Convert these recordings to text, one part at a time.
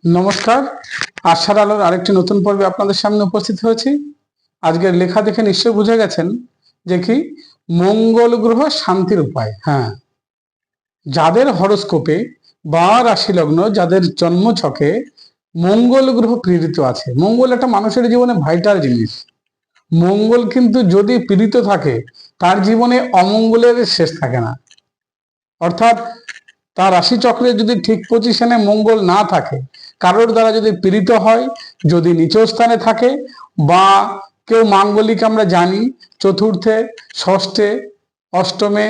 নমস্কার। আশার আলোর আরেকটি নতুন পর্বে আপনাদের সামনে উপস্থিত হয়েছি। আজকের লেখা দেখে নিশ্চয়ই বুঝে গেছেন যে কি মঙ্গল গ্রহ শান্তির উপায়। হ্যাঁ, যাদের হরোস্কোপে বা রাশি লগ্ন, যাদের জন্ম ছকে মঙ্গল গ্রহ পীড়িত আছে, মঙ্গল একটা মানুষের জীবনে ভাইটাল জিনিস। মঙ্গল কিন্তু যদি পীড়িত থাকে, তার জীবনে অমঙ্গলের শেষ থাকে না। অর্থাৎ তার রাশি চক্রে যদি ঠিক পজিশনে মঙ্গল না থাকে, কারোর দ্বারা যদি পীড়িত হয়, যদি নিচ স্থানে থাকে, বা কেউ মাঙ্গলিক আমরা জানি চতুর্থে, ষষ্ঠে, অষ্টমে,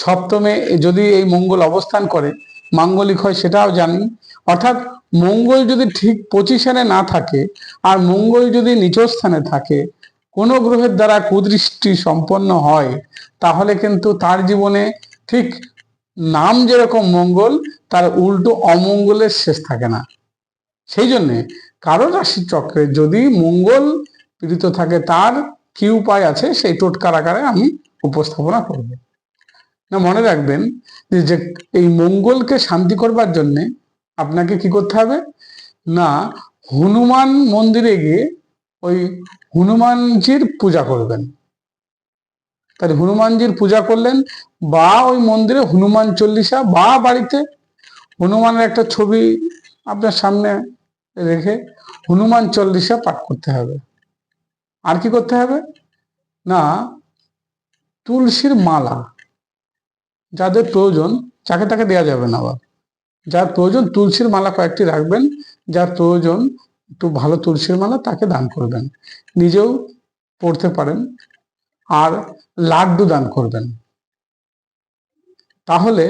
সপ্তমে যদি এই মঙ্গল অবস্থান করে মাঙ্গলিক হয়, সেটাও জানি। অর্থাৎ মঙ্গল যদি ঠিক পজিশনে না থাকে আর মঙ্গল যদি নিচ স্থানে থাকে, কোনো গ্রহের দ্বারা কুদৃষ্টি সম্পন্ন হয়, তাহলে কিন্তু তার জীবনে ঠিক নাম যেরকম মঙ্গল, তার উল্টো অমঙ্গলের শেষ থাকে না। সেই জন্যে কারো রাশি চক্রে যদি মঙ্গল পীড়িত থাকে, তার কি উপায় আছে সেই টোটকার আকারে আমি উপস্থাপনা করব। না, মনে রাখবেন যে এই মঙ্গলকে শান্তি করবার জন্যে আপনাকে কি করতে হবে না, হনুমান মন্দিরে গিয়ে ওই হনুমানজির পূজা করবেন। তাহলে হনুমানজির পূজা করলেন, বা ওই মন্দিরে হনুমান চল্লিশা, বা বাড়িতে হনুমানের একটা ছবি আপনার সামনে রেখে হনুমান চল্লিশা পাঠ করতে হবে। আর কি করতে হবে না, তুলসীর মালা যাদের প্রয়োজন, যাকে তাকে দেওয়া যাবে না, আবার যার প্রয়োজন তুলসীর মালা কয়েকটি রাখবেন। যার প্রয়োজন একটু ভালো তুলসীর মালা, তাকে দান করবেন। নিজেও পড়তে পারেন। আর লাড্ডু দান করবেন। তাহলে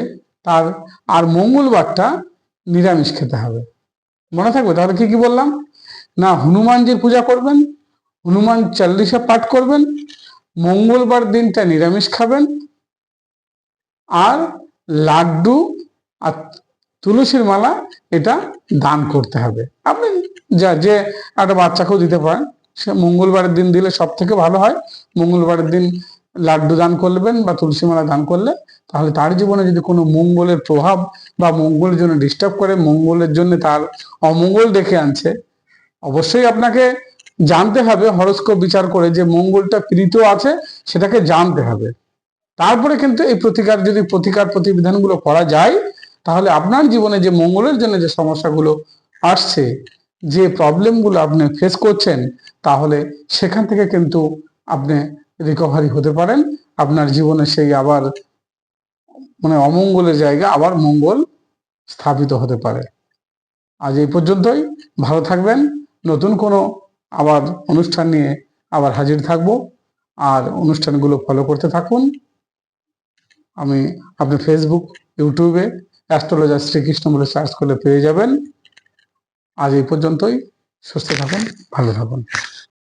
তার আর মঙ্গলবারটা নিরামিষ খেতে হবে। মনে থাকবে তাহলে কি কি বললাম না, হনুমানজির পূজা করবেন, হনুমান চল্লিশা পাঠ করবেন, মঙ্গলবার দিনটা নিরামিষ খাবেন, আর লাড্ডু আর তুলসীর মালা এটা দান করতে হবে। আপনি যে একটা বাচ্চাকেও দিতে পারেন, সে মঙ্গলবারের দিন দিলে সব থেকে ভালো হয়। মঙ্গলবারের দিন লাড্ডু দান করবেন বা তুলসী মালা দান করলে, তাহলে তার জীবনে যদি কোনো মঙ্গলের প্রভাব বা মঙ্গলের জন্য ডিস্টার্ব করে, মঙ্গলের জন্য তার অমঙ্গল ডেকে আনছে, অবশ্যই আপনাকে জানতে হবে হরোস্কোপ বিচার করে যে মঙ্গলটা পীড়িত আছে, সেটাকে জানতে হবে। তারপরে কিন্তু এই প্রতিকার প্রতিবিধানগুলো করা যায়, তাহলে আপনার জীবনে যে মঙ্গলের জন্য যে সমস্যাগুলো আসছে, যে প্রবলেমগুলো আপনি ফেস করছেন, তাহলে সেখান থেকে কিন্তু আপনি রিকভারি হতে পারেন। আপনার জীবনে সেই আবার অমঙ্গলের জায়গা আবার মঙ্গল স্থাপিত হতে পারে। আজ এই পর্যন্তই। ভালো থাকবেন। নতুন কোনো আবার অনুষ্ঠান নিয়ে আবার হাজির থাকব। আর অনুষ্ঠানগুলো ফলো করতে থাকুন। আপনি ফেসবুক, ইউটিউবে অ্যাস্ট্রোলজার শ্রীকৃষ্ণ বলে সার্চ করলে পেয়ে যাবেন। আজ এই পর্যন্তই। সুস্থ থাকুন, ভালো থাকুন।